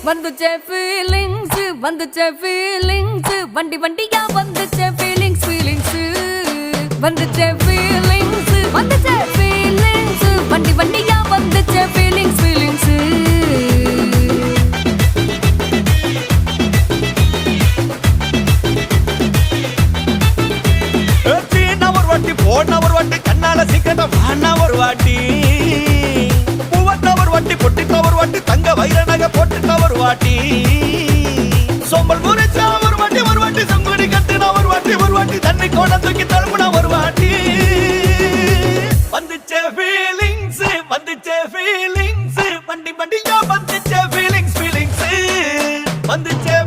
வந்துச்சே feelings வந்துச்சே feelings வண்டி வண்டியா வந்துச்சே feelings feelings வந்துச்சே feelings வந்துச்சே feelings வண்டி வண்டியா வந்துச்சே ஃபீலிங்ஸ் ஃபீலிங்ஸ் போன ஒரு வாட்டி கண்ணால சிக்கன வாண்ணா ஒரு வாட்டி பூவத்த ஒரு வாட்டி பொட்டித்த ஒரு வாட்டி தங்க வைர நகை போட்டுட்ட ஒரு வாட்டி சோம்பல் முறைச்சா ஒரு வாட்டி சங்குடி கட்டுனா ஒரு வாட்டி தண்ணி கோட தூக்கி தழுப்புனா ஒரு வாட்டி வந்துச்சே ஃபீலிங்ஸ் வண்டி வண்டியா வந்துச்சே ஃபீலிங்ஸ் ஃபீலிங்ஸ் வந்துச்சே